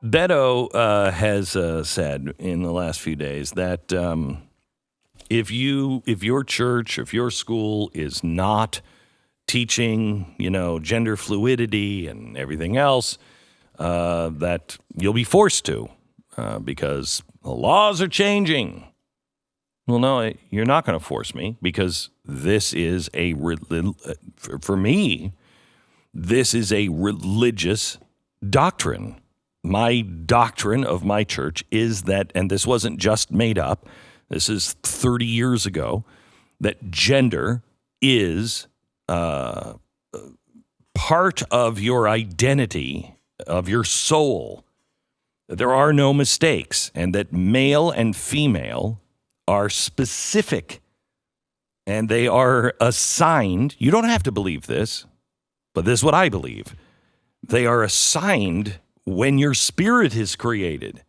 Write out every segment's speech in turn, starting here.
Beto has said in the last few days that if your church, if your school is not teaching, gender fluidity and everything else, that you'll be forced to because the laws are changing. Well, no, you're not going to force me because this is for me, this is a religious doctrine. My doctrine of my church is that, and this wasn't just made up, this is 30 years ago, that gender is part of your identity, of your soul. There are no mistakes, and that male and female are specific, and they are assigned. You don't have to believe this, but this is what I believe. They are assigned when your spirit is created.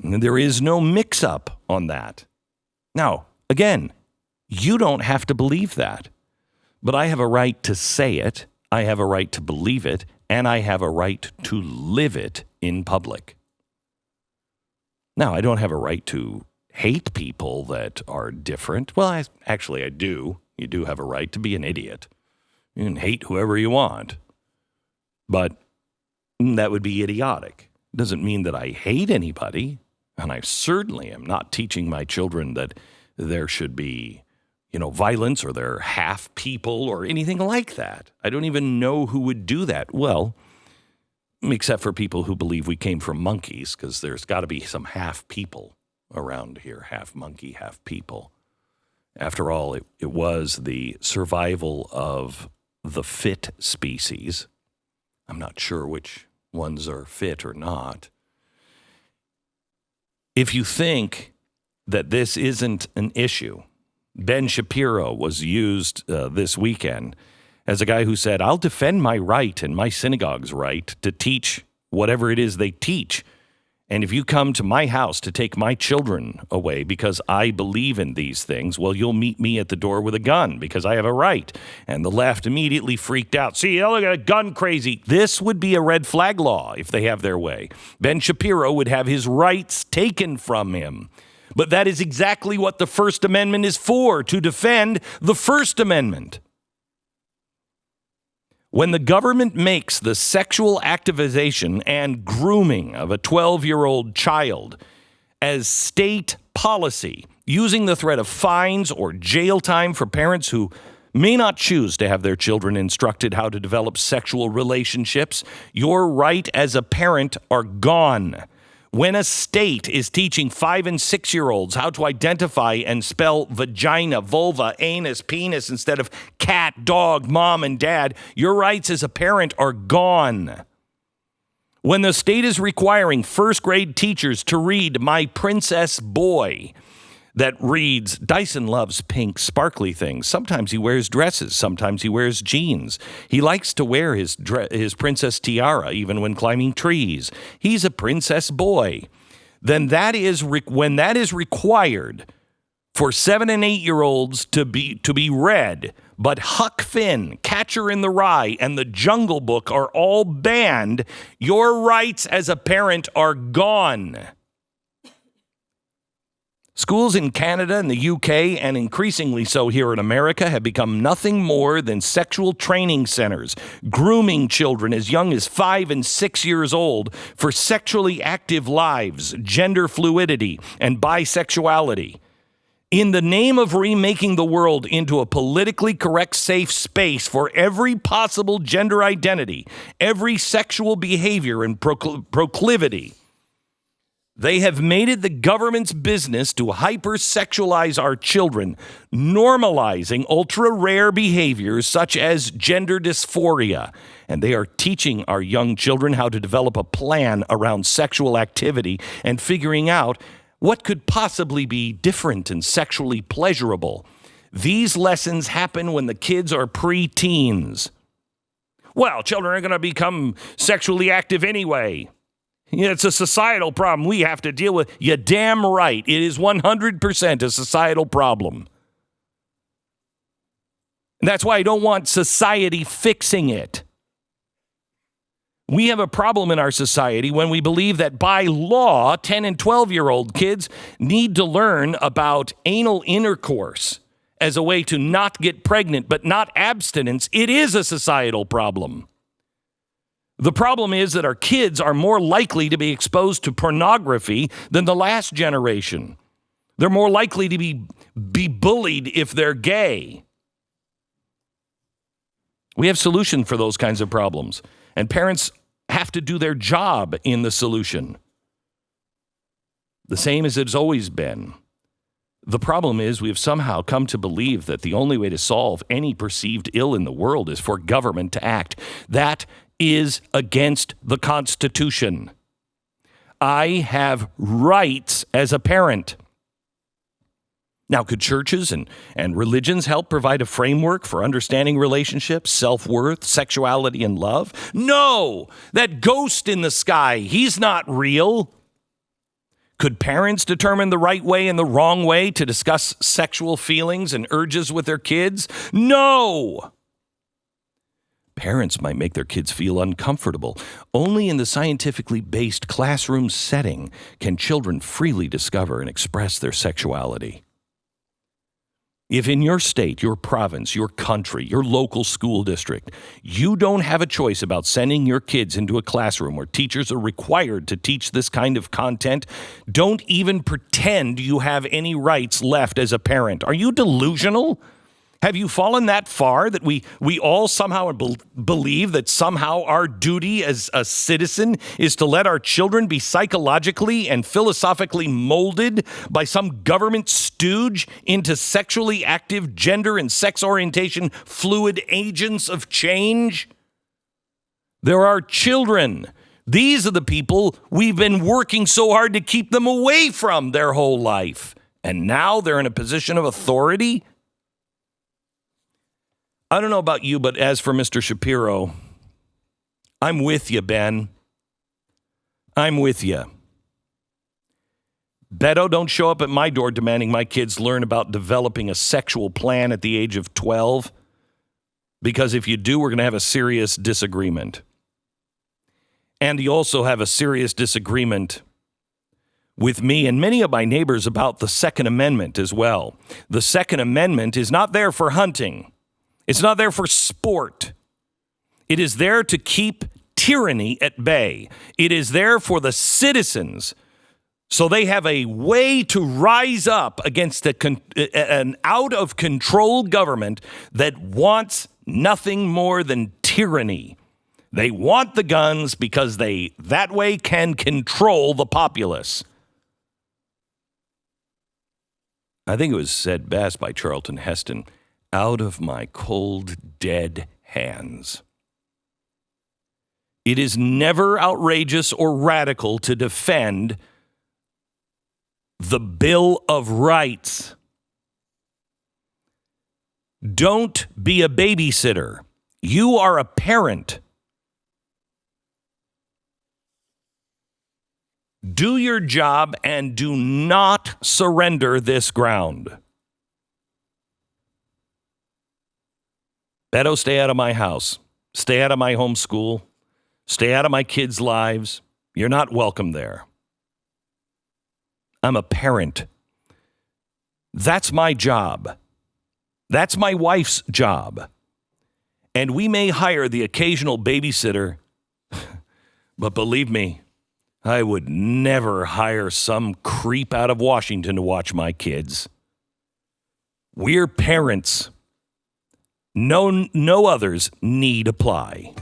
And there is no mix-up on that. Now, again, you don't have to believe that, but I have a right to say it, I have a right to believe it, and I have a right to live it in public. Now, I don't have a right to hate people that are different. Well, I do. You do have a right to be an idiot. You can hate whoever you want. But that would be idiotic. It doesn't mean that I hate anybody. And I certainly am not teaching my children that there should be, violence or they're half people or anything like that. I don't even know who would do that. Well, except for people who believe we came from monkeys, because there's got to be some half people around here, half monkey, half people. After all, it was the survival of the fit species. I'm not sure which ones are fit or not. If you think that this isn't an issue, Ben Shapiro was used this weekend as a guy who said, I'll defend my right and my synagogue's right to teach whatever it is they teach. And if you come to my house to take my children away because I believe in these things, well, you'll meet me at the door with a gun because I have a right. And the left immediately freaked out. See, look at a gun crazy. This would be a red flag law if they have their way. Ben Shapiro would have his rights taken from him. But that is exactly what the First Amendment is for, to defend the First Amendment. When the government makes the sexual activization and grooming of a 12-year-old child as state policy, using the threat of fines or jail time for parents who may not choose to have their children instructed how to develop sexual relationships, your right as a parent are gone. When a state is teaching 5- and 6-year-olds how to identify and spell vagina, vulva, anus, penis instead of cat, dog, mom, and dad, your rights as a parent are gone. When the state is requiring first-grade teachers to read My Princess Boy, that reads, Dyson loves pink, sparkly things. Sometimes he wears dresses. Sometimes he wears jeans. He likes to wear his princess tiara even when climbing trees. He's a princess boy. Then when that is required for 7- and 8-year-olds to be read, but Huck Finn, Catcher in the Rye, and The Jungle Book are all banned, your rights as a parent are gone. Schools in Canada and the UK, and increasingly so here in America, have become nothing more than sexual training centers, grooming children as young as 5 and 6 years old for sexually active lives, gender fluidity, and bisexuality. In the name of remaking the world into a politically correct safe space for every possible gender identity, every sexual behavior and proclivity, they have made it the government's business to hypersexualize our children, normalizing ultra-rare behaviors such as gender dysphoria. And they are teaching our young children how to develop a plan around sexual activity and figuring out what could possibly be different and sexually pleasurable. These lessons happen when the kids are pre-teens. Well, children are going to become sexually active anyway. It's a societal problem we have to deal with. You're damn right. It is 100% a societal problem. And that's why I don't want society fixing it. We have a problem in our society when we believe that by law, 10 and 12-year-old kids need to learn about anal intercourse as a way to not get pregnant, but not abstinence. It is a societal problem. The problem is that our kids are more likely to be exposed to pornography than the last generation. They're more likely to be bullied if they're gay. We have solutions for those kinds of problems, and parents have to do their job in the solution. The same as it's always been. The problem is we have somehow come to believe that the only way to solve any perceived ill in the world is for government to act. That is against the Constitution. I have rights as a parent. Now, could churches and religions help provide a framework for understanding relationships, self-worth, sexuality, and love? No! That ghost in the sky, he's not real. Could parents determine the right way and the wrong way to discuss sexual feelings and urges with their kids? No! Parents might make their kids feel uncomfortable. Only in the scientifically based classroom setting can children freely discover and express their sexuality. If in your state, your province, your country, your local school district, you don't have a choice about sending your kids into a classroom where teachers are required to teach this kind of content, don't even pretend you have any rights left as a parent. Are you delusional? Have you fallen that far that we all somehow believe that somehow our duty as a citizen is to let our children be psychologically and philosophically molded by some government stooge into sexually active gender and sex orientation fluid agents of change? There are children. These are the people we've been working so hard to keep them away from their whole life. And now they're in a position of authority? I don't know about you, but as for Mr. Shapiro, I'm with you, Ben. I'm with you. Beto, don't show up at my door demanding my kids learn about developing a sexual plan at the age of 12, because if you do, we're going to have a serious disagreement. And you also have a serious disagreement with me and many of my neighbors about the Second Amendment as well. The Second Amendment is not there for hunting. It's not there for sport. It is there to keep tyranny at bay. It is there for the citizens so they have a way to rise up against an out-of-control government that wants nothing more than tyranny. They want the guns because they that way can control the populace. I think it was said best by Charlton Heston, out of my cold, dead hands. It is never outrageous or radical to defend the Bill of Rights. Don't be a babysitter. You are a parent. Do your job and do not surrender this ground. Beto, stay out of my house. Stay out of my home school. Stay out of my kids' lives. You're not welcome there. I'm a parent. That's my job. That's my wife's job. And we may hire the occasional babysitter, but believe me, I would never hire some creep out of Washington to watch my kids. We're parents. No others need apply.